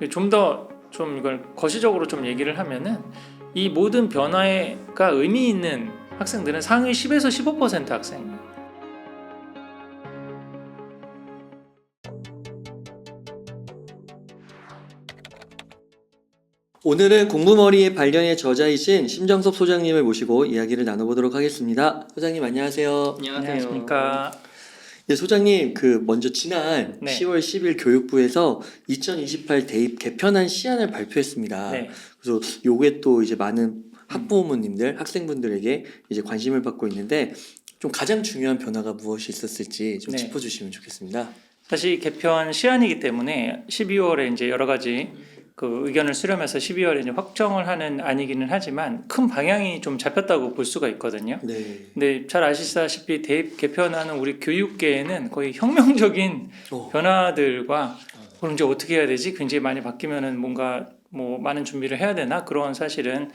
좀 더 좀 이걸 거시적으로 좀 얘기를 하면은 이 모든 변화가 의미 있는 학생들은 상위 10에서 15% 학생이에요. 오늘은 공부머리의 발견의 저자이신 심정섭 소장님을 모시고 이야기를 나눠보도록 하겠습니다. 소장님 안녕하세요. 안녕하십니까. 네, 소장님 먼저 지난 네. 10월 10일 교육부에서 2028 대입 개편안 시안을 발표했습니다. 네. 그래서 요게 또 이제 많은 학부모님들, 학생분들에게 이제 관심을 받고 있는데 좀 가장 중요한 변화가 무엇이 있었을지 좀 네. 짚어주시면 좋겠습니다. 사실 개편 시안이기 때문에 12월에 이제 여러 가지 그 의견을 수렴해서 12월에 이제 확정을 하는 안이기는 하지만 큰 방향이 좀 잡혔다고 볼 수가 있거든요. 네. 근데 잘 아시다시피 대입 개편하는 우리 교육계에는 거의 혁명적인 변화들과 그럼 이제 어떻게 해야 되지? 굉장히 많이 바뀌면은 뭔가 뭐 많은 준비를 해야 되나? 그런 사실은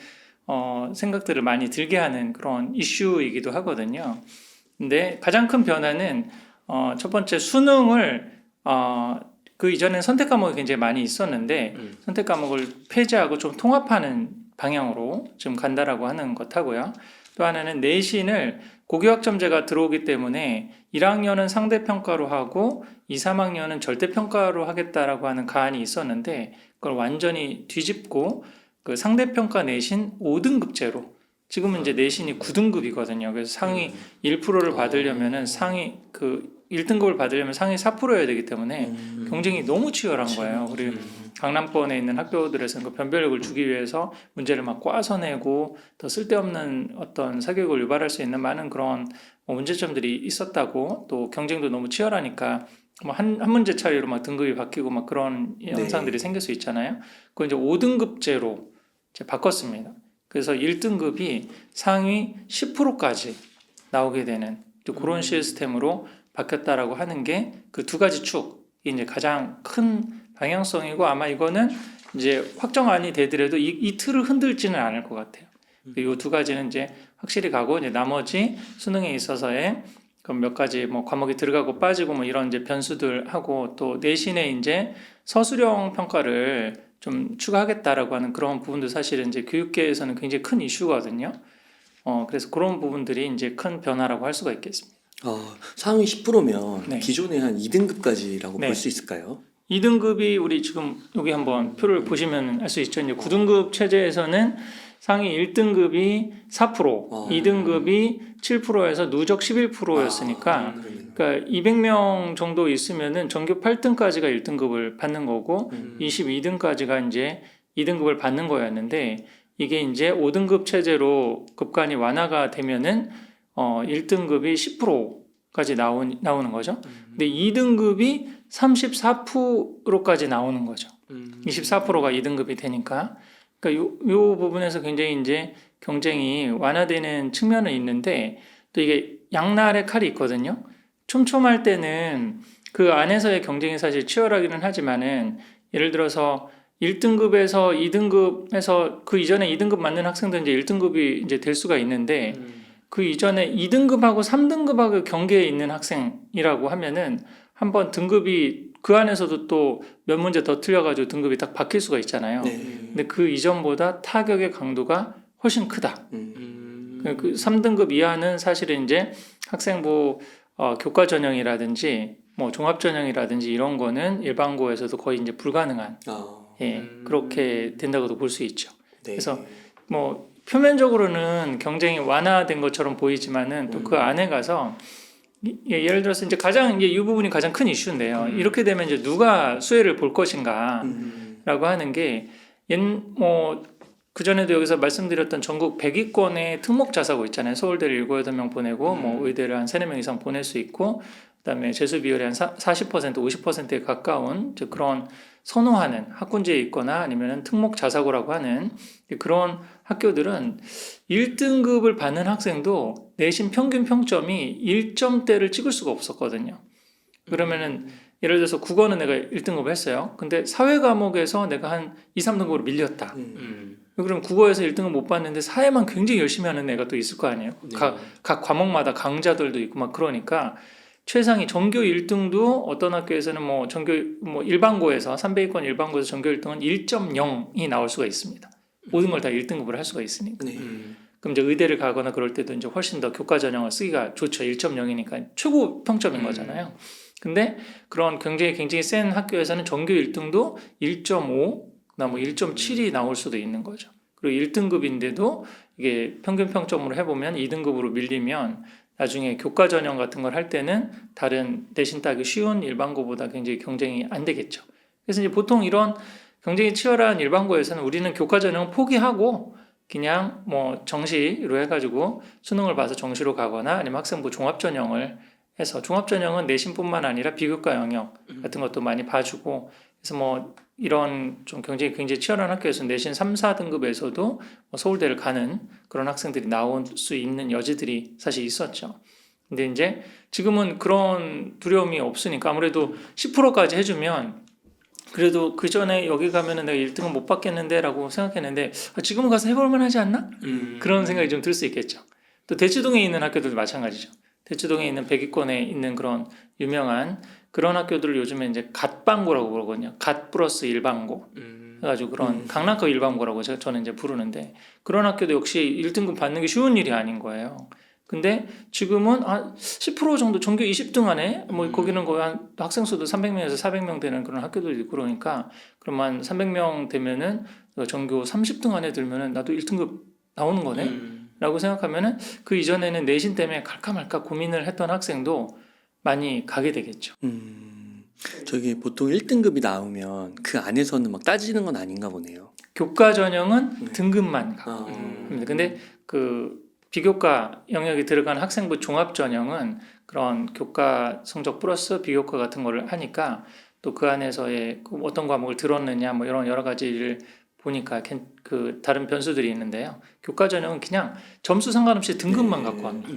생각들을 많이 들게 하는 그런 이슈이기도 하거든요. 근데 가장 큰 변화는 첫 번째 수능을 그 이전엔 선택 과목이 굉장히 많이 있었는데 선택 과목을 폐지하고 좀 통합하는 방향으로 지금 간다라고 하는 것하고요. 또 하나는 내신을 고교학점제가 들어오기 때문에 1학년은 상대평가로 하고 2, 3학년은 절대평가로 하겠다라고 하는 가안이 있었는데 그걸 완전히 뒤집고 그 상대평가 내신 5등급제로 지금은 이제 내신이 9등급이거든요. 그래서 상위 1%를 받으려면은 상위 1등급을 받으려면 상위 4%여야 되기 때문에 경쟁이 너무 치열한 거예요. 그리고 강남권에 있는 학교들에서는 그 변별력을 주기 위해서 문제를 막 꽈서 내고 더 쓸데없는 어떤 사교육을 유발할 수 있는 많은 그런 문제점들이 있었다고, 또 경쟁도 너무 치열하니까 뭐 한 문제 차이로 막 등급이 바뀌고 막 그런 현상들이 생길 수 있잖아요. 그걸 이제 5등급제로 이제 바꿨습니다. 그래서 1등급이 상위 10%까지 나오게 되는 그런 시스템으로 바뀌었다라고 하는 게 그 두 가지 축이 이제 가장 큰 방향성이고, 아마 이거는 이제 확정안이 되더라도 이 틀을 흔들지는 않을 것 같아요. 이 두 가지는 이제 확실히 가고, 이제 나머지 수능에 있어서의 그럼 몇 가지 뭐 과목이 들어가고 빠지고 뭐 이런 이제 변수들 하고, 또 내신에 이제 서술형 평가를 좀 추가하겠다라고 하는 그런 부분도 사실은 이제 교육계에서는 굉장히 큰 이슈거든요. 그래서 그런 부분들이 이제 큰 변화라고 할 수가 있겠습니다. 상위 10%면 네. 기존의 한 2등급까지라고 네. 볼 수 있을까요? 2등급이 우리 지금 여기 한번 표를 보시면 알 수 있죠. 이제 9등급 체제에서는 상위 1등급이 4%, 2등급이 7%에서 누적 11%였으니까 그러니까 200명 정도 있으면은 전교 8등까지가 1등급을 받는 거고 22등까지가 이제 2등급을 받는 거였는데, 이게 이제 5등급 체제로 급간이 완화가 되면은 1등급이 10%까지 나오는 거죠. 근데 2등급이 34%까지 나오는 거죠. 24%가 2등급이 되니까. 그러니까 요 부분에서 굉장히 이제 경쟁이 완화되는 측면은 있는데, 또 이게 양날의 칼이 있거든요. 촘촘할 때는 그 안에서의 경쟁이 사실 치열하기는 하지만은, 예를 들어서 1등급에서 2등급에서 그 이전에 2등급 맞는 학생들은 이제 1등급이 이제 될 수가 있는데, 그 이전에 2등급하고 3등급하고 경계에 있는 학생이라고 하면은 한번 등급이 그 안에서도 또 몇 문제 더 틀려가지고 등급이 딱 바뀔 수가 있잖아요. 근데 그 이전보다 타격의 강도가 훨씬 크다. 그 3등급 이하는 사실은 이제 학생부 교과 전형이라든지 뭐 종합 전형이라든지 이런 거는 일반고에서도 거의 이제 불가능한 그렇게 된다고도 볼 수 있죠. 네. 그래서 뭐 표면적으로는 경쟁이 완화된 것처럼 보이지만은 또 그 안에 가서 예를 들어서 이제 이 부분이 가장 큰 이슈인데요. 이렇게 되면 이제 누가 수혜를 볼 것인가라고 하는 게 그 전에도 여기서 말씀드렸던 전국 100위권의 특목 자사고 있잖아요. 서울대를 7, 8명 보내고 뭐 의대를 한 3, 4명 이상 보낼 수 있고, 그다음에 재수 비율이 한 40%, 50%에 가까운 그런 선호하는 학군지에 있거나 아니면 특목 자사고라고 하는 그런 학교들은 1등급을 받는 학생도 내신 평균 평점이 1점대를 찍을 수가 없었거든요. 그러면은 예를 들어서 국어는 내가 1등급을 했어요. 근데 사회 과목에서 내가 한 2, 3등급으로 밀렸다. 그럼 국어에서 1등급 못 받는데 사회만 굉장히 열심히 하는 애가 또 있을 거 아니에요. 각 과목마다 강자들도 있고 막 그러니까 최상위 전교 1등도 어떤 학교에서는 뭐 전교 뭐 일반고에서 300위권 일반고에서 전교 1등은 1.0이 나올 수가 있습니다. 모든 걸 다 1등급으로 할 수가 있으니까. 네. 그럼 이제 의대를 가거나 그럴 때도 이제 훨씬 더 교과 전형을 쓰기가 좋죠. 1.0이니까 최고 평점인 거잖아요. 근데 그런 굉장히 센 학교에서는 전교 1등도 1.5나 뭐 1.7이 나올 수도 있는 거죠. 그리고 1등급인데도 이게 평균 평점으로 해보면 2등급으로 밀리면 나중에 교과 전형 같은 걸 할 때는 다른 내신 따기 쉬운 일반고보다 굉장히 경쟁이 안 되겠죠. 그래서 이제 보통 이런 경쟁이 치열한 일반고에서는 우리는 교과 전형을 포기하고 그냥 뭐 정시로 해가지고 수능을 봐서 정시로 가거나 아니면 학생부 종합 전형을 해서 종합 전형은 내신뿐만 아니라 비교과 영역 같은 것도 많이 봐주고 그래서 뭐 이런 좀 굉장히 치열한 학교에서 내신 3, 4등급에서도 뭐 서울대를 가는 그런 학생들이 나올 수 있는 여지들이 사실 있었죠. 근데 이제 지금은 그런 두려움이 없으니까 아무래도 10%까지 해주면 그래도 그 전에 여기 가면은 내가 1등은 못 받겠는데 라고 생각했는데 지금은 가서 해볼 만하지 않나? 그런 생각이 좀 들 수 있겠죠. 또 대치동에 있는 학교들도 마찬가지죠. 대치동에 있는 100위권에 있는 그런 유명한 그런 학교들을 요즘에 이제 갓방고라고 그러거든요. 갓 플러스 일반고 해가지고 그런 강남급 일반고라고 저는 이제 부르는데 그런 학교도 역시 1등급 받는 게 쉬운 일이 아닌 거예요. 근데 지금은 10% 정도 전교 20등 안에 뭐 거기는 거의 한 학생 수도 300명에서 400명 되는 그런 학교들이 있고 그러니까 그럼 한 300명 되면은 전교 30등 안에 들면은 나도 1등급 나오는 거네 라고 생각하면은 그 이전에는 내신 때문에 갈까 말까 고민을 했던 학생도 많이 가게 되겠죠. 저기 보통 1등급이 나오면 그 안에서는 막 따지는 건 아닌가 보네요. 교과 전형은 등급만 가고 근데 그 비교과 영역이 들어간 학생부 종합 전형은 그런 교과 성적 플러스 비교과 같은 거를 하니까 또 그 안에서의 어떤 과목을 들었느냐 뭐 이런 여러 가지를 보니까 그 다른 변수들이 있는데요. 교과 전형은 그냥 점수 상관없이 등급만 갖고 합니다.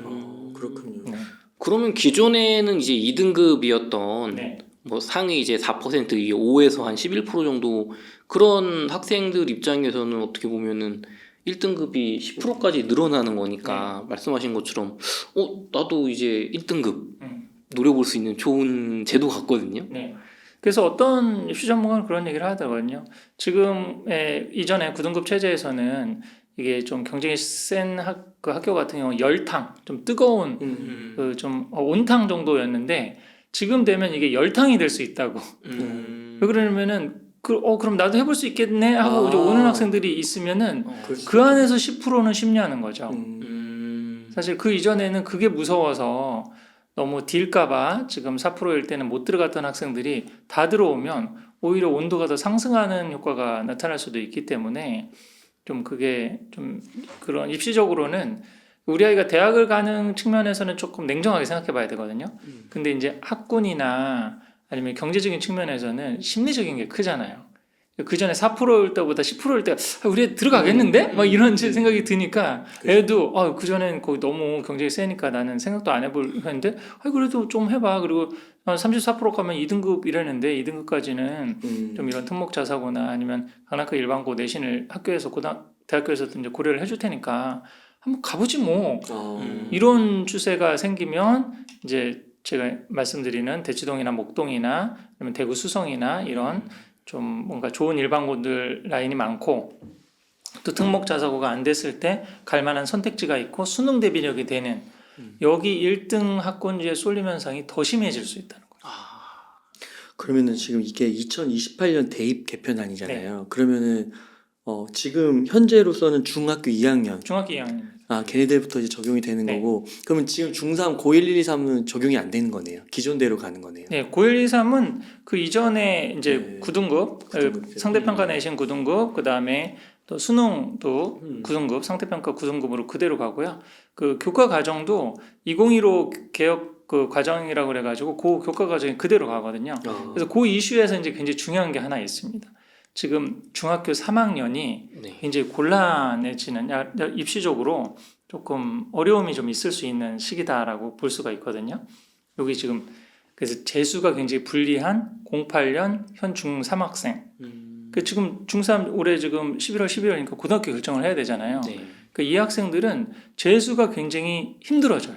그렇군요. 네. 그러면 기존에는 이제 2등급이었던 네. 뭐 상위 이제 4% 이게 5에서 한 11% 정도 그런 학생들 입장에서는 어떻게 보면은 1등급이 10%까지 늘어나는 거니까 말씀하신 것처럼 나도 이제 1등급 노려볼 수 있는 좋은 제도 같거든요. 네. 그래서 어떤 입시 전문가는 그런 얘기를 하더라고요. 지금의 이전에 9등급 체제에서는 이게 좀 경쟁이 센 그 학교 같은 경우 열탕, 좀 뜨거운 그 좀 온탕 정도였는데 지금 되면 이게 열탕이 될 수 있다고. 왜 그러냐면은 그럼 나도 해볼 수 있겠네 하고 이제 오는 학생들이 있으면은 그 안에서 10%는 심리하는 거죠. 사실 그 이전에는 그게 무서워서 너무 딜까봐 지금 4%일 때는 못 들어갔던 학생들이 다 들어오면 오히려 온도가 더 상승하는 효과가 나타날 수도 있기 때문에 좀 그게 좀 그런 입시적으로는 우리 아이가 대학을 가는 측면에서는 조금 냉정하게 생각해 봐야 되거든요. 근데 이제 학군이나 아니면 경제적인 측면에서는 심리적인 게 크잖아요. 그 전에 4%일 때보다 10%일 때 우리 애 들어가겠는데? 막 이런 생각이 드니까 애도 그 전엔 거기 너무 경쟁이 세니까 나는 생각도 안 해볼 했는데 그래도 좀 해봐. 그리고 34% 가면 2등급 이랬는데 2등급까지는 좀 이런 특목 자사고나 아니면 강남급 일반고 내신을 학교에서 대학교에서도 이제 고려를 해줄 테니까 한번 가보지 뭐. 이런 추세가 생기면 이제 제가 말씀드리는 대치동이나 목동이나 아니면 대구 수성이나 이런 좀 뭔가 좋은 일반고들 라인이 많고 또 특목 자사고가 안 됐을 때 갈 만한 선택지가 있고 수능 대비력이 되는 여기 1등 학군지의 쏠림 현상이 더 심해질 수 있다는 거예요. 그러면은 지금 이게 2028년 대입 개편안이잖아요. 그러면은 지금 현재로서는 중학교 2학년 중학교 2학년. 걔네들부터 이제 적용이 되는 네. 거고 그러면 지금 중3 고1, 1, 2, 3은 적용이 안 되는 거네요. 기존대로 가는 거네요. 네, 고1, 2, 3은 그 이전에 이제 네. 9등급, 9등급. 상대평가 내신 9등급, 그 다음에 또 수능도 9등급, 상대평가 9등급으로 그대로 가고요. 그 교과 과정도 2015 개혁 그 과정이라고 그래가지고 그 교과 과정이 그대로 가거든요. 그래서 그 이슈에서 이제 굉장히 중요한 게 하나 있습니다. 지금 중학교 3학년이 네. 굉장히 곤란해지는 입시적으로 조금 어려움이 좀 있을 수 있는 시기다라고 볼 수가 있거든요. 여기 지금 그래서 재수가 굉장히 불리한 08년 현 중3 학생. 그 지금 중3 올해 지금 11월 12월이니까 고등학교 결정을 해야 되잖아요. 네. 그 이 학생들은 재수가 굉장히 힘들어져요.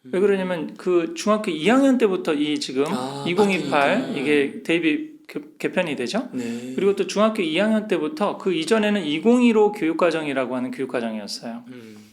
왜 그러냐면 그 중학교 2학년 때부터 이 지금 아, 2028 바뀌니까. 이게 대입이 개편이 되죠. 네. 그리고 또 중학교 2학년 때부터 그 이전에는 2015 교육과정이라고 하는 교육과정이었어요.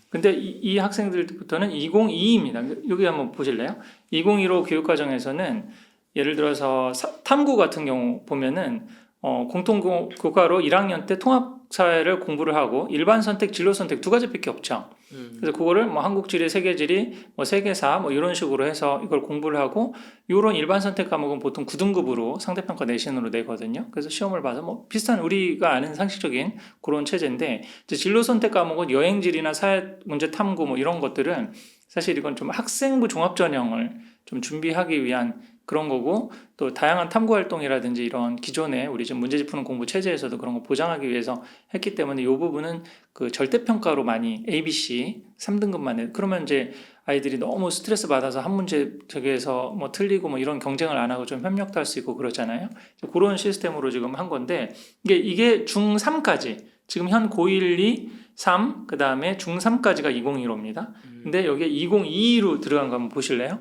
근데 이 학생들부터는 2022입니다. 여기 한번 보실래요? 2015 교육과정에서는 예를 들어서 탐구 같은 경우 보면은 공통교과로 1학년 때 통합사회를 공부를 하고 일반 선택, 진로 선택 두 가지밖에 없죠. 그래서 그거를 뭐 한국지리, 세계지리, 뭐 세계사 뭐 이런 식으로 해서 이걸 공부를 하고 이런 일반 선택 과목은 보통 9등급으로 상대평가 내신으로 내거든요. 그래서 시험을 봐서 뭐 비슷한 우리가 아는 상식적인 그런 체제인데 이제 진로 선택 과목은 여행지리나 사회 문제 탐구 뭐 이런 것들은 사실 이건 좀 학생부 종합 전형을 좀 준비하기 위한 그런 거고 또 다양한 탐구 활동이라든지 이런 기존에 우리 지금 문제집 푸는 공부 체제에서도 그런 거 보장하기 위해서 했기 때문에 이 부분은 그 절대평가로 많이 ABC 3등급만 해. 그러면 이제 아이들이 너무 스트레스 받아서 한 문제 저기에서 뭐 틀리고 뭐 이런 경쟁을 안 하고 좀 협력도 할 수 있고 그러잖아요. 그런 시스템으로 지금 한 건데 이게 중3까지 지금 현 고1, 2, 3 그다음에 중3까지가 2015입니다. 근데 여기에 2022로 들어간 거 한번 보실래요?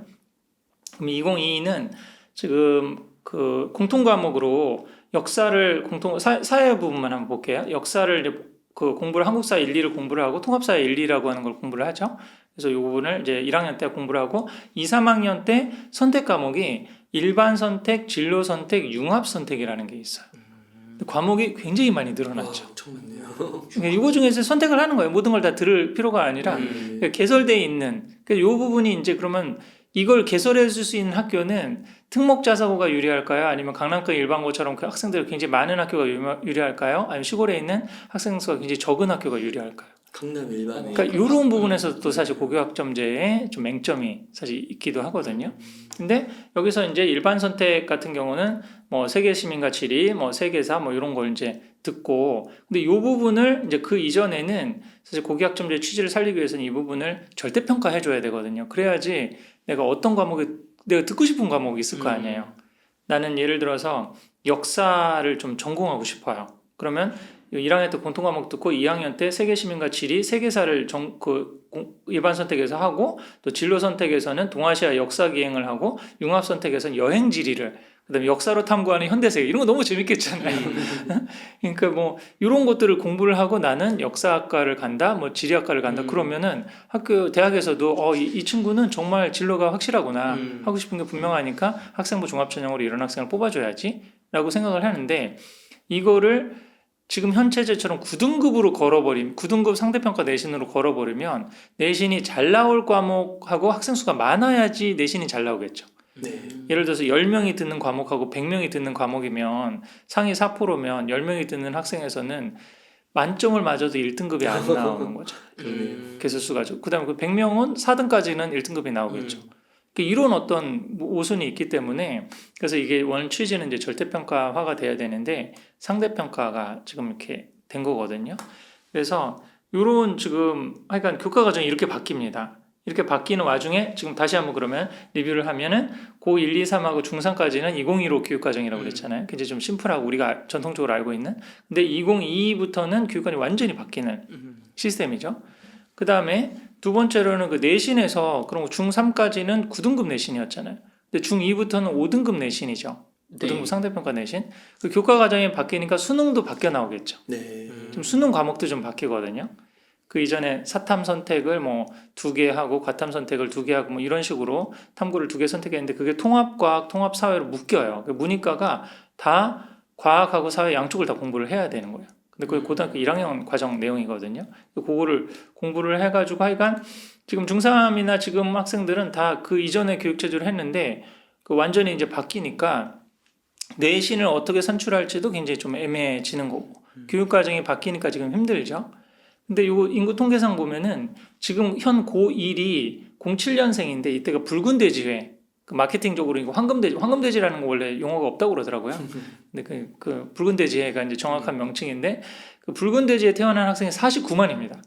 그럼 2022는 지금 그 공통 과목으로 역사를 사회 부분만 한번 볼게요. 역사를 이제 그 공부를 한국사 1, 2를 공부를 하고 통합사회 1, 2라고 하는 걸 공부를 하죠. 그래서 이 부분을 이제 1학년 때 공부를 하고 2, 3학년 때 선택 과목이 일반 선택, 진로 선택, 융합 선택이라는 게 있어요. 과목이 굉장히 많이 늘어났죠. 와, 엄청 많네요. 그러니까 이거 중에서 선택을 하는 거예요. 모든 걸 다 들을 필요가 아니라 개설되어 있는. 그러니까 이 부분이 이제 그러면 이걸 개설해 줄 수 있는 학교는 특목자사고가 유리할까요? 아니면 강남권 일반고처럼 그 학생들이 굉장히 많은 학교가 유리할까요? 아니면 시골에 있는 학생 수가 굉장히 적은 학교가 유리할까요? 강남 일반에. 그러니까 이런 부분에서 또 사실 고교학점제의 좀 맹점이 사실 있기도 하거든요. 근데 여기서 이제 일반 선택 같은 경우는 뭐 세계 시민과 지리, 뭐 세계사 뭐 이런 걸 이제 듣고 근데 이 부분을 이제 그 이전에는 사실 고교학점제 취지를 살리기 위해서는 이 부분을 절대평가해 줘야 되거든요. 그래야지 내가 어떤 과목이 내가 듣고 싶은 과목이 있을 거 아니에요. 나는 예를 들어서 역사를 좀 전공하고 싶어요. 그러면 1학년 때 공통 과목 듣고 2학년 때 세계 시민과 지리, 세계사를 일반 선택에서 하고 또 진로 선택에서는 동아시아 역사 기행을 하고 융합 선택에서는 여행 지리를 그다음에 역사로 탐구하는 현대세계 이런 거 너무 재밌겠잖아요. 그러니까 뭐 이런 것들을 공부를 하고 나는 역사학과를 간다, 뭐 지리학과를 간다 그러면은 학교 대학에서도 이 친구는 정말 진로가 확실하구나 하고 싶은 게 분명하니까 학생부 종합전형으로 이런 학생을 뽑아줘야지라고 생각을 하는데 이거를 지금 현 체제처럼 9등급으로 걸어버리면 9등급 상대평가 내신으로 걸어버리면 내신이 잘 나올 과목하고 학생 수가 많아야지 내신이 잘 나오겠죠. 네. 예를 들어서 10명이 듣는 과목하고 100명이 듣는 과목이면 상위 4%면 10명이 듣는 학생에서는 만점을 맞아도 1등급이 안 나오는 거죠. 개수수가. 그 다음에 그 100명은 4등까지는 1등급이 나오겠죠. 이런 어떤 오순이 있기 때문에 그래서 이게 원 취지는 이제 절대평가화가 돼야 되는데 상대평가가 지금 이렇게 된 거거든요. 그래서 이런 지금 하여간 교과 과정이 이렇게 바뀝니다. 이렇게 바뀌는 와중에 지금 다시 한번 그러면 리뷰를 하면은 고 1, 2, 3하고 중3까지는 2015 교육과정이라고 그랬잖아요. 굉장히 좀 심플하고 우리가 전통적으로 알고 있는. 근데 2022부터는 교육관이 완전히 바뀌는 시스템이죠. 그 다음에 두 번째로는 그 내신에서 그런 거 중3까지는 9등급 내신이었잖아요. 근데 중2부터는 5등급 내신이죠. 5등급 네. 상대평가 내신. 그 교과 과정이 바뀌니까 수능도 바뀌어 나오겠죠. 네. 좀 수능 과목도 좀 바뀌거든요. 그 이전에 사탐 선택을 뭐 2개 하고 과탐 선택을 2개 하고 뭐 이런 식으로 탐구를 2개 선택했는데 그게 통합과학, 통합사회로 묶여요. 문이과가 다 과학하고 사회 양쪽을 다 공부를 해야 되는 거예요. 근데 그게 고등학교 1학년 과정 내용이거든요. 그거를 공부를 해가지고 하여간 지금 중3이나 지금 학생들은 다 그 이전의 교육체제를 했는데 그 완전히 이제 바뀌니까 내신을 어떻게 선출할지도 굉장히 좀 애매해지는 거고 교육과정이 바뀌니까 지금 힘들죠. 근데 요 인구 통계상 보면은 지금 현 고1이 07년생인데 이때가 붉은 돼지회 그 마케팅적으로 이거 황금돼지라는 거 원래 용어가 없다고 그러더라고요. 근데 그 붉은 돼지회가 이제 정확한 명칭인데 그 붉은 돼지에 태어난 학생이 49만입니다.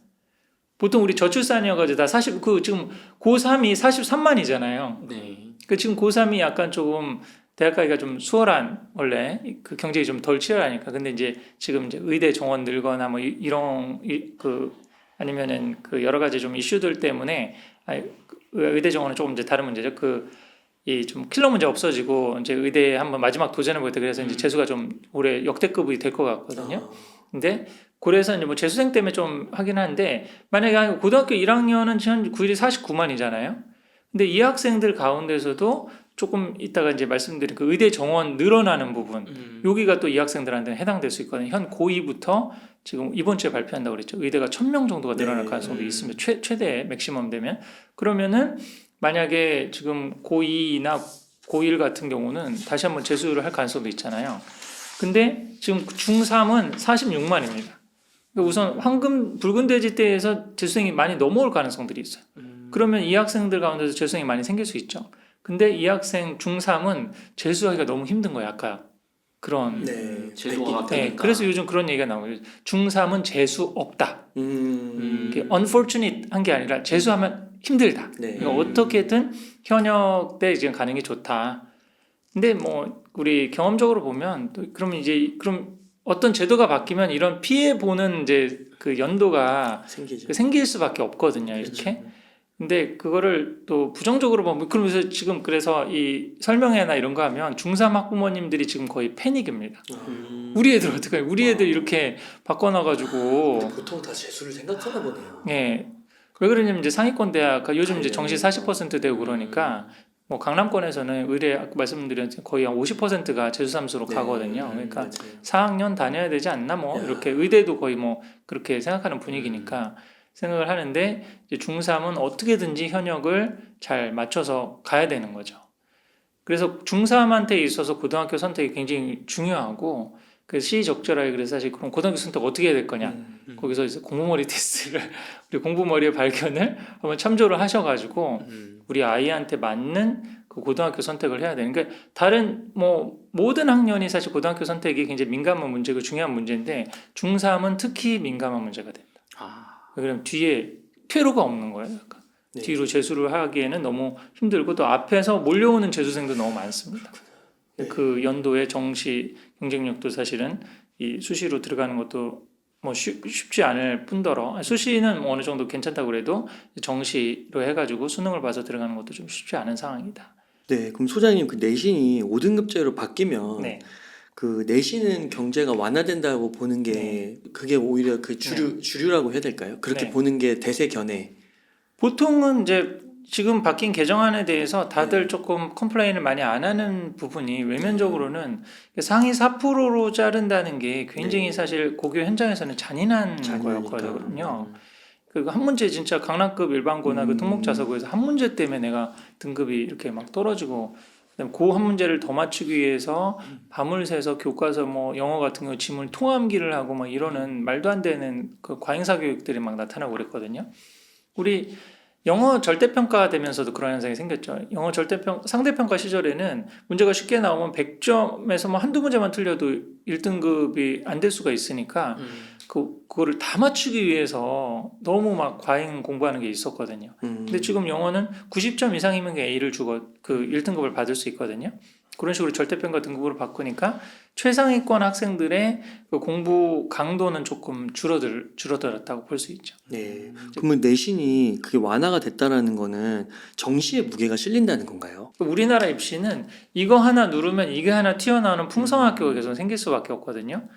보통 우리 저출산이어가지고 다 지금 고3이 43만이잖아요. 네. 그 지금 고3이 약간 조금 대학 가기가 좀 수월한 원래 그 경쟁이 좀 덜 치열하니까 근데 이제 지금 이제 의대 정원 늘거나 뭐 이런 그 아니면은 그 여러 가지 좀 이슈들 때문에 의대 정원은 조금 이제 다른 문제죠. 이 좀 킬러 문제 없어지고 이제 의대에 한번 마지막 도전해 보겠다. 그래서 이제 재수가 좀 올해 역대급이 될 것 같거든요. 근데 그래서 이제 뭐 재수생 때문에 좀 하긴 한데 만약에 고등학교 1학년은 현 9일이 49만이잖아요. 근데 이 학생들 가운데서도 조금 이따가 이제 말씀드린 그 의대 정원 늘어나는 부분 여기가 또 이 학생들한테는 해당될 수 있거든요. 현 고2부터 지금 이번 주에 발표한다고 그랬죠. 의대가 1,000명 정도가 늘어날 네. 가능성도 있습니다. 최대 맥시멈 되면 그러면은 만약에 지금 고2나 고1 같은 경우는 다시 한번 재수를 할 가능성도 있잖아요. 근데 지금 중3은 46만입니다. 우선 붉은 돼지떼에서 재수생이 많이 넘어올 가능성들이 있어요. 그러면 이 학생들 가운데서 재수생이 많이 생길 수 있죠. 근데 이 학생 중3은 재수하기가 너무 힘든 거예요. 아까 그런. 네. 재수가 네, 그래서 요즘 그런 얘기가 나오고 중3은 재수 없다. 이게 unfortunate한 게 아니라 재수하면 힘들다. 네. 그러니까 어떻게든 현역대 지금 가는 게 좋다. 근데 뭐 우리 경험적으로 보면 또 그럼 어떤 제도가 바뀌면 이런 피해 보는 이제 그 연도가 생기죠. 생길 수밖에 없거든요. 이렇게. 근데 그거를 또 부정적으로 보면 그러면서 지금 그래서 이 설명회나 이런 거 하면 중3 학부모님들이 지금 거의 패닉입니다. 우리 애들 어떡해? 우리 애들 이렇게 바꿔놔가지고 보통 다 재수를 생각하나 보네요. 예. 왜 그러냐면 이제 상위권 대학가 요즘 이제 정시 40% 되고 그러니까 뭐 강남권에서는 의대 아까 말씀드린 거의 한 50%가 재수삼수로 가거든요. 그러니까 맞아요. 4학년 다녀야 되지 않나 뭐 야. 이렇게 의대도 거의 뭐 그렇게 생각하는 분위기니까 생각을 하는데 이제 중3은 어떻게든지 현역을 잘 맞춰서 가야 되는 거죠. 그래서 중3한테 있어서 고등학교 선택이 굉장히 중요하고 그 시적절하게 그래서 사실 그럼 고등학교 선택 어떻게 해야 될 거냐 거기서 이제 공부머리 테스트를 우리 공부머리의 발견을 한번 참조를 하셔가지고 우리 아이한테 맞는 그 고등학교 선택을 해야 되는 게 다른 뭐 모든 학년이 사실 고등학교 선택이 굉장히 민감한 문제고 중요한 문제인데 중3은 특히 민감한 문제가 됩니다. 그럼 뒤에 퇴로가 없는 거예요. 약간. 네. 뒤로 재수를 하기에는 너무 힘들고 또 앞에서 몰려오는 재수생도 너무 많습니다. 네. 그 연도의 정시 경쟁력도 사실은 이 수시로 들어가는 것도 뭐 쉽지 않을 뿐더러 수시는 뭐 어느 정도 괜찮다고 그래도 정시로 해가지고 수능을 봐서 들어가는 것도 좀 쉽지 않은 상황이다. 네, 그럼 소장님 그 내신이 5등급제로 바뀌면 네. 그 내신은 경제가 완화된다고 보는 게 그게 오히려 그 주류라고 해야 될까요? 그렇게 네. 보는 게 대세 견해. 보통은 이제 지금 바뀐 개정안에 대해서 다들 네. 조금 컴플레인을 많이 안 하는 부분이 외면적으로는 상위 4%로 자른다는 게 굉장히 네. 사실 고교 현장에서는 잔인한 잔인하니까. 거였거든요. 그 한 문제 진짜 강남급 일반고나 그 특목자사고에서 한 문제 때문에 내가 등급이 이렇게 막 떨어지고 그다음에 그 한 문제를 더 맞추기 위해서 밤을 새서 교과서 뭐 영어 같은 경우 지문 통함기를 하고 막 이러는 말도 안 되는 그 과잉사 교육들이 막 나타나고 그랬거든요. 우리 영어 절대평가 되면서도 그런 현상이 생겼죠. 영어 상대평가 시절에는 문제가 쉽게 나오면 100점에서 뭐 한두 문제만 틀려도 1등급이 안 될 수가 있으니까 그거를 다 맞추기 위해서 너무 막 과잉 공부하는 게 있었거든요. 근데 지금 영어는 90점 이상이면 A를 주고 그 1등급을 받을 수 있거든요. 그런 식으로 절대평가 등급으로 바꾸니까 최상위권 학생들의 그 공부 강도는 조금 줄어들었다고 볼 수 있죠. 네. 그러면 내신이 그게 완화가 됐다라는 거는 정시의 무게가 실린다는 건가요? 우리나라 입시는 이거 하나 누르면 이게 하나 튀어나오는 풍성학교가 계속 생길 수밖에 없거든요.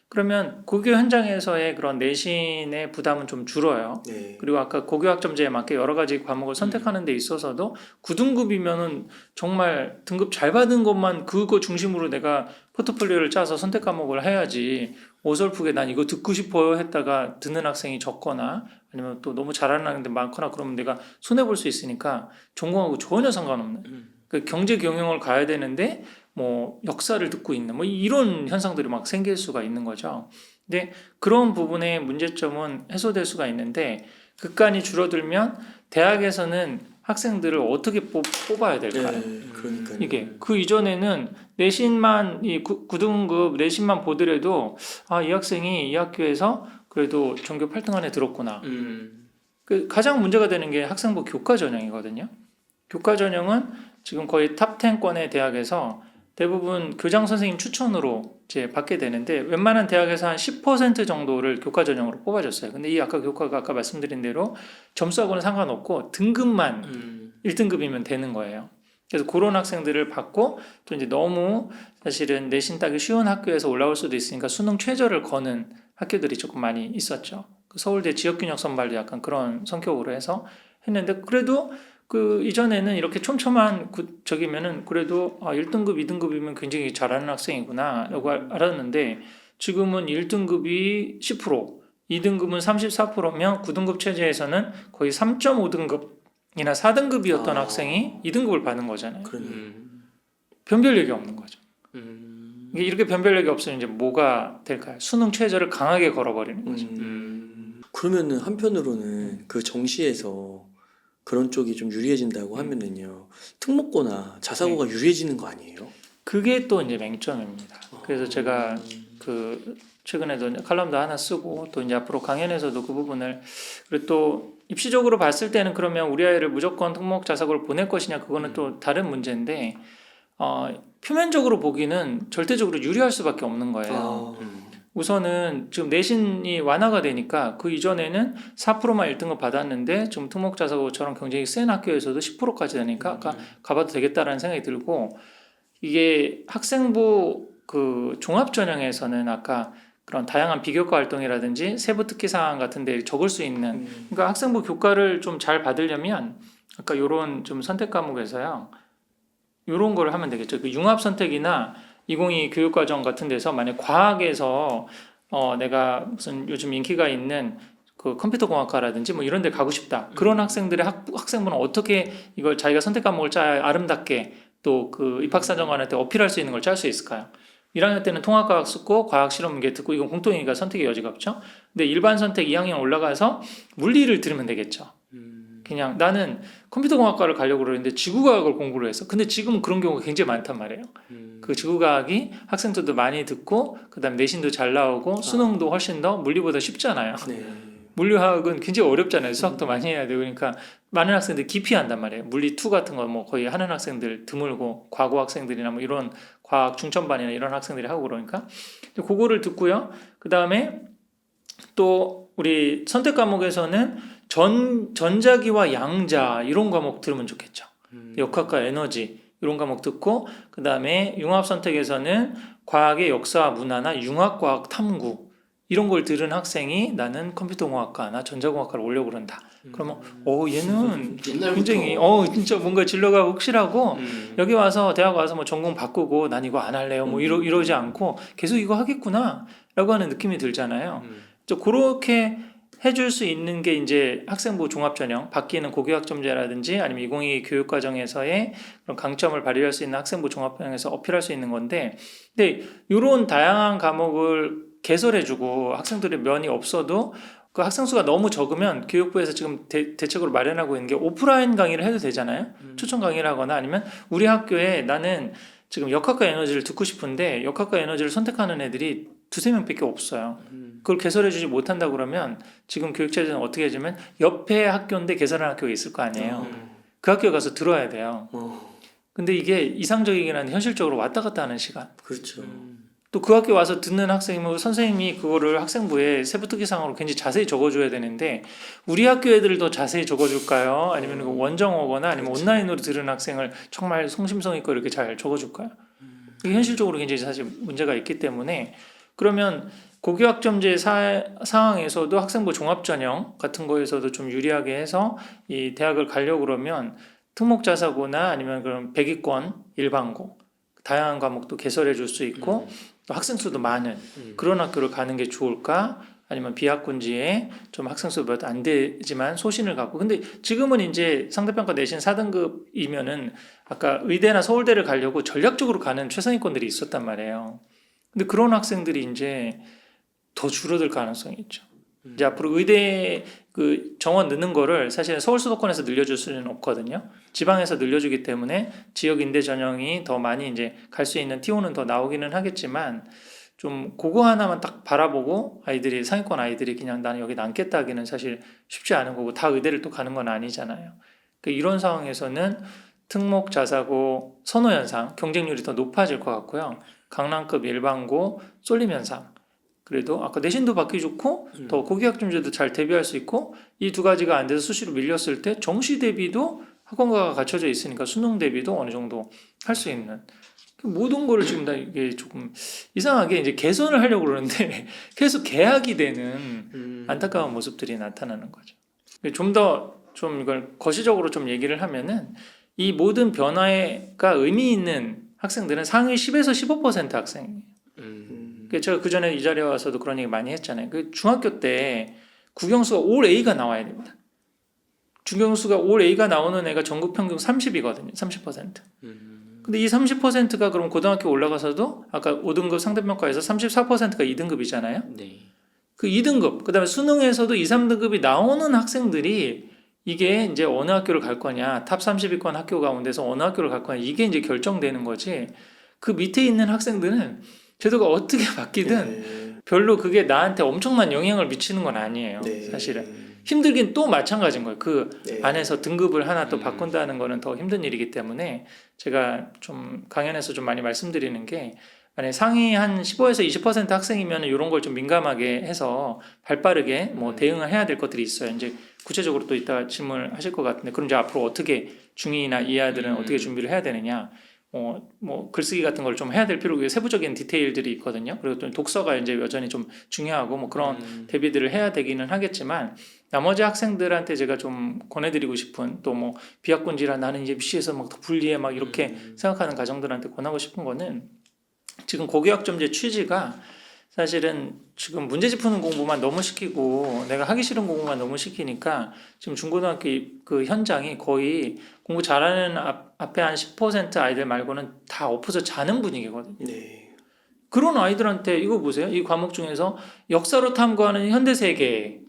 그러면 고교 현장에서의 그런 내신의 부담은 좀 줄어요. 네. 그리고 아까 고교학점제에 맞게 여러 가지 과목을 선택하는 데 있어서도 9등급이면은 정말 등급 잘 받은 것만 그거 중심으로 내가 포트폴리오를 짜서 선택 과목을 해야지 어설프게 난 이거 듣고 싶어요 했다가 듣는 학생이 적거나 아니면 또 너무 잘하는 학생들 많거나 그러면 내가 손해볼 수 있으니까 전공하고 전혀 상관없는 그 경제 경영을 가야 되는데 뭐 역사를 듣고 있는 뭐 이런 현상들이 막 생길 수가 있는 거죠. 근데 그런 부분의 문제점은 해소될 수가 있는데 극간이 줄어들면 대학에서는 학생들을 어떻게 뽑아야 될까요? 네, 그러니까요. 이게 그 이전에는 내신만 이 9등급 내신만 보더라도 이 학생이 이 학교에서 그래도 전교 8등 안에 들었구나. 그 가장 문제가 되는 게 학생부 교과 전형이거든요. 교과 전형은 지금 거의 탑 10권의 대학에서 대부분 교장 선생님 추천으로 이제 받게 되는데 웬만한 대학에서 한 10% 정도를 교과 전형으로 뽑아줬어요. 근데 이 아까 교과가 아까 말씀드린 대로 점수하고는 상관없고 등급만 1등급이면 되는 거예요. 그래서 그런 학생들을 받고 또 이제 너무 사실은 내신 따기 쉬운 학교에서 올라올 수도 있으니까 수능 최저를 거는 학교들이 조금 많이 있었죠. 그 서울대 지역균형 선발도 약간 그런 성격으로 해서 했는데 그래도 그 이전에는 이렇게 촘촘한 저기면은 그래도 1등급, 2등급이면 굉장히 잘하는 학생이구나 라고 알았는데 지금은 1등급이 10%, 2등급은 34%면 9등급 체제에서는 거의 3.5등급이나 4등급이었던 학생이 2등급을 받는 거잖아요. 그러네. 변별력이 없는 거죠. 이게 이렇게 변별력이 없으면 이제 뭐가 될까요? 수능 최저를 강하게 걸어버리는 거죠. 그러면은 한편으로는 그 정시에서 그런 쪽이 좀 유리해진다고 하면은요, 특목고나 자사고가 유리해지는 거 아니에요? 그게 또 이제 맹점입니다. 그래서 제가 그 최근에도 이제 칼럼도 하나 쓰고 또 이제 앞으로 강연에서도 그 부분을 그리고 또 입시적으로 봤을 때는 그러면 우리 아이를 무조건 특목 자사고를 보낼 것이냐 그거는 또 다른 문제인데 표면적으로 보기는 절대적으로 유리할 수밖에 없는 거예요. 우선은 지금 내신이 완화가 되니까 그 이전에는 4%만 1등급 받았는데 지금 특목자사고처럼 경쟁이 센 학교에서도 10%까지 되니까 아까 가봐도 되겠다라는 생각이 들고 이게 학생부 그 종합전형에서는 아까 그런 다양한 비교과 활동이라든지 세부 특기 사항 같은 데 적을 수 있는 그러니까 학생부 교과를 좀 잘 받으려면 아까 요런 좀 선택 과목에서요 요런 걸 하면 되겠죠. 그 융합 선택이나 2022 교육과정 같은 데서 만약 과학에서 내가 무슨 요즘 인기가 있는 그 컴퓨터 공학과라든지 뭐 이런 데 가고 싶다. 그런 학생들의 학생부는 어떻게 이걸 자기가 선택 과목을 짜야 아름답게 또 그 입학사정관한테 어필할 수 있는 걸 짤 수 있을까요? 1학년 때는 통합과학 듣고 과학 실험 문제 듣고 이건 공통이니까 선택의 여지가 없죠. 근데 일반 선택 2학년 올라가서 물리를 들으면 되겠죠. 그냥 나는 컴퓨터공학과를 가려고 그러는데 지구과학을 공부를 했어. 근데 지금 그런 경우가 굉장히 많단 말이에요. 그 지구과학이 학생들도 많이 듣고 그다음 내신도 잘 나오고 수능도 훨씬 더 물리보다 쉽잖아요. 네. 물리화학은 굉장히 어렵잖아요. 수학도 많이 해야 되고 그러니까 많은 학생들이 기피한단 말이에요. 물리 2 같은 거 뭐 거의 하는 학생들 드물고 과고 학생들이나 뭐 이런 과학 중점반이나 이런 학생들이 하고 그러니까 그거를 듣고요. 그다음에 또 우리 선택 과목에서는 전자기와 양자 이런 과목 들으면 좋겠죠. 역학과 에너지 이런 과목 듣고 그 다음에 융합 선택에서는 과학의 역사와 문화나 융합과학 탐구 이런 걸 들은 학생이 나는 컴퓨터공학과나 전자공학과를 오려고 그런다. 그러면 얘는 굉장히 진짜 뭔가 진로가 확실하고 여기 와서 대학 와서 뭐 전공 바꾸고 난 이거 안 할래요. 뭐 이러지 않고 계속 이거 하겠구나 라고 하는 느낌이 들잖아요. 그렇게 해줄 수 있는 게 이제 학생부 종합전형 바뀌는 고교학점제라든지 아니면 2022 교육과정에서의 그런 강점을 발휘할 수 있는 학생부 종합전형에서 어필할 수 있는 건데 근데 이런 다양한 과목을 개설해주고 학생들의 면이 없어도 그 학생 수가 너무 적으면 교육부에서 지금 대책으로 마련하고 있는 게 오프라인 강의를 해도 되잖아요. 추천 강의를 하거나 아니면 우리 학교에 나는 지금 역학과 에너지를 듣고 싶은데 역학과 에너지를 선택하는 애들이 2-3명밖에 없어요. 그걸 개설해주지 못한다 그러면 지금 교육체제는 어떻게 해주면 옆에 학교인데 개설한 학교가 있을 거 아니에요. 그 학교에 가서 들어야 돼요. 근데 이게 이상적이긴 한데 현실적으로 왔다 갔다 하는 시간. 그렇죠. 또 그 학교에 와서 듣는 학생이면 선생님이 그거를 학생부에 세부특기상으로 굉장히 자세히 적어줘야 되는데 우리 학교 애들을 더 자세히 적어줄까요? 아니면 원정어거나 아니면 온라인으로 들은 학생을 정말 성심성 있고 이렇게 잘 적어줄까요? 이게 현실적으로 굉장히 사실 문제가 있기 때문에 그러면 고교학점제 상황에서도 학생부 종합전형 같은 거에서도 좀 유리하게 해서 이 대학을 가려고 그러면 특목자사고나 아니면 그런 백위권 일반고 다양한 과목도 개설해 줄 수 있고 또 학생 수도 많은 그런 학교를 가는 게 좋을까? 아니면 비학군지에 좀 학생 수 몇 안 되지만 소신을 갖고 근데 지금은 이제 상대평가 내신 4등급이면은 아까 의대나 서울대를 가려고 전략적으로 가는 최상위권들이 있었단 말이에요. 근데 그런 학생들이 이제 더 줄어들 가능성이 있죠. 이제 앞으로 의대 그 정원 넣는 거를 사실 서울 수도권에서 늘려줄 수는 없거든요. 지방에서 늘려주기 때문에 지역 인대 전형이 더 많이 이제 갈 수 있는 T1은 더 나오기는 하겠지만 좀 그거 하나만 딱 바라보고 아이들이 상위권 아이들이 그냥 나는 여기 남겠다 하기는 사실 쉽지 않은 거고 다 의대를 또 가는 건 아니잖아요. 그러니까 이런 상황에서는 특목 자사고 선호 현상 경쟁률이 더 높아질 것 같고요. 강남급 일반고 쏠림 현상 그래도 아까 내신도 받기 좋고 더 고교학점제도 잘 대비할 수 있고 이 두 가지가 안 돼서 수시로 밀렸을 때 정시 대비도 학원가가 갖춰져 있으니까 수능 대비도 어느 정도 할 수 있는 모든 거를 지금 다 이게 조금 이상하게 이제 개선을 하려고 그러는데 계속 개혁이 되는 안타까운 모습들이 나타나는 거죠. 좀 더 좀 이걸 거시적으로 좀 얘기를 하면은 이 모든 변화가 의미 있는 학생들은 상위 10에서 15% 학생이에요. 제가 그 전에 이 자리에 와서도 그런 얘기 많이 했잖아요. 그 중학교 때 국영수가 올 A가 나와야 됩니다. 중경수가 올 A가 나오는 애가 전국 평균 30이거든요. 30%. 근데 이 30%가 그럼 고등학교 올라가서도 아까 5등급 상대평가에서 34%가 2등급이잖아요. 네. 그 2등급, 그 다음에 수능에서도 2, 3등급이 나오는 학생들이 이게 이제 어느 학교를 갈 거냐, 탑 30위권 학교 가운데서 어느 학교를 갈 거냐, 이게 이제 결정되는 거지. 그 밑에 있는 학생들은 제도가 어떻게 바뀌든 별로 그게 나한테 엄청난 영향을 미치는 건 아니에요. 사실은. 힘들긴 또 마찬가지인 거예요. 그 안에서 등급을 하나 또 바꾼다는 거는 더 힘든 일이기 때문에 제가 좀 강연에서 좀 많이 말씀드리는 게 만약에 상위 한 15에서 20% 학생이면 이런 걸 좀 민감하게 해서 발빠르게 뭐 대응을 해야 될 것들이 있어요. 이제 구체적으로 또 이따 질문을 하실 것 같은데 그럼 이제 앞으로 어떻게 중2나 이하들은 어떻게 준비를 해야 되느냐 뭐 글쓰기 같은 걸 좀 해야 될 필요가 세부적인 디테일들이 있거든요. 그리고 또 독서가 이제 여전히 좀 중요하고 뭐 그런 대비들을 해야 되기는 하겠지만 나머지 학생들한테 제가 좀 권해드리고 싶은 또 뭐 비학군지라 나는 이제 시에서 막 더 불리해 막 이렇게 생각하는 가정들한테 권하고 싶은 거는 지금 고교학점제 취지가 사실은 지금 문제집 푸는 공부만 너무 시키고 내가 하기 싫은 공부만 너무 시키니까 지금 중고등학교 그 현장이 거의 공부 잘하는 앞에 한 10% 아이들 말고는 다 엎어져 자는 분위기거든요. 그런 아이들한테 이거 보세요. 이 과목 중에서 역사로 탐구하는 현대세계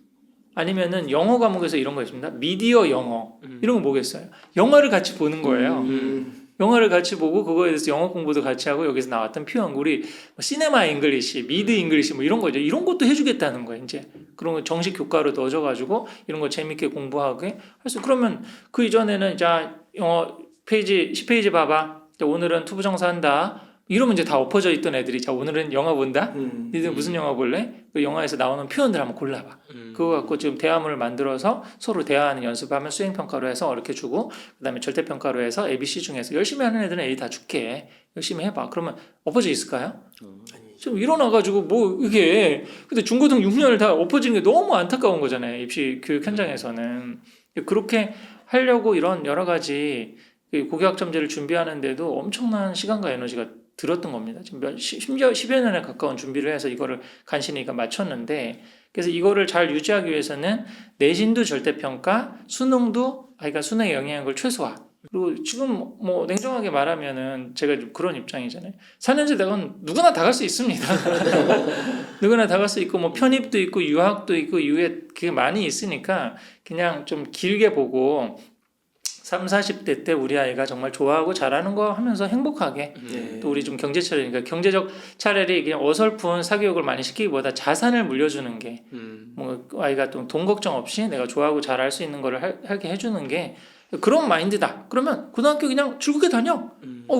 아니면은 영어 과목에서 이런 거 있습니다. 미디어 영어 이런 거 뭐겠어요? 영화를 같이 보는 거예요. 영화를 같이 보고 그거에 대해서 영어 공부도 같이 하고 여기서 나왔던 표현 우리 시네마 잉글리시, 미드 잉글리시 뭐 이런 거죠. 이런 것도 해주겠다는 거예요. 이제 그런 거 정식 교과로 넣어줘가지고 이런 거 재밌게 공부하게 할 수. 그러면 그 이전에는 자 영어 페이지 10페이지 봐봐. 자, 오늘은 투부정사 한다. 이러면 이제 다 엎어져 있던 애들이 자 오늘은 영화 본다. 니들 무슨 영화 볼래? 그 영화에서 나오는 표현들 한번 골라봐. 그거 갖고 지금 대화문을 만들어서 서로 대화하는 연습하면 수행평가로 해서 이렇게 주고 그다음에 절대평가로 해서 ABC 중에서 열심히 하는 애들은 A 다 줄게. 열심히 해봐. 그러면 엎어져 있을까요? 좀 일어나가지고 뭐 이게 근데 중고등 6년을 다 엎어지는 게 너무 안타까운 거잖아요. 입시 교육 현장에서는. 그렇게 하려고 이런 여러 가지 고교학점제를 준비하는데도 엄청난 시간과 에너지가 들었던 겁니다. 지금 심지어 10여 년에 가까운 준비를 해서 이거를 간신히 맞췄는데 그래서 이거를 잘 유지하기 위해서는 내신도 절대평가, 수능도 그러니까 수능의 영향력을 최소화. 그리고 지금 뭐 냉정하게 말하면은 제가 좀 그런 입장이잖아요. 4년제 대학은 누구나 다 갈 수 있습니다. 누구나 다 갈 수 있고 뭐 편입도 있고 유학도 있고 이후에 그게 많이 있으니까 그냥 좀 길게 보고 3, 40대 때 우리 아이가 정말 좋아하고 잘하는 거 하면서 행복하게 또 우리 좀 경제 차례니까 경제적 차례를 그냥 어설픈 사교육을 많이 시키기보다 자산을 물려주는 게 뭐 아이가 또 돈 걱정 없이 내가 좋아하고 잘할 수 있는 거를 하게 해주는 게 그런 마인드다. 그러면 고등학교 그냥 즐겁게 다녀.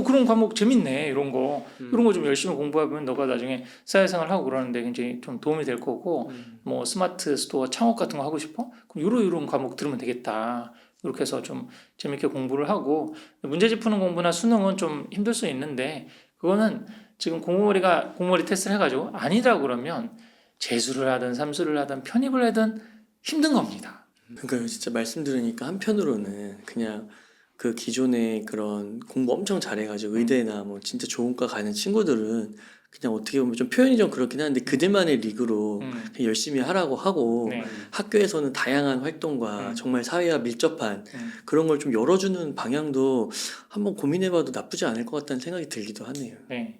그런 과목 재밌네. 이런 거 좀 열심히 공부하면 너가 나중에 사회생활 하고 그러는데 굉장히 좀 도움이 될 거고 뭐 스마트 스토어 창업 같은 거 하고 싶어? 그럼 이런 과목 들으면 되겠다. 이렇게 해서 좀 재밌게 공부를 하고 문제집 푸는 공부나 수능은 좀 힘들 수 있는데 그거는 지금 공무머리 테스트를 해가지고 아니라 그러면 재수를 하든 삼수를 하든 편입을 하든 힘든 겁니다. 그러니까 진짜 말씀 들으니까 한편으로는 그냥 그 기존에 그런 공부 엄청 잘해가지고 의대나 뭐 진짜 좋은 과 가는 친구들은 그냥 어떻게 보면 좀 표현이 좀 그렇긴 한데 그들만의 리그로 그냥 열심히 하라고 하고 네. 학교에서는 다양한 활동과 정말 사회와 밀접한 그런 걸 좀 열어주는 방향도 한번 고민해봐도 나쁘지 않을 것 같다는 생각이 들기도 하네요. 네.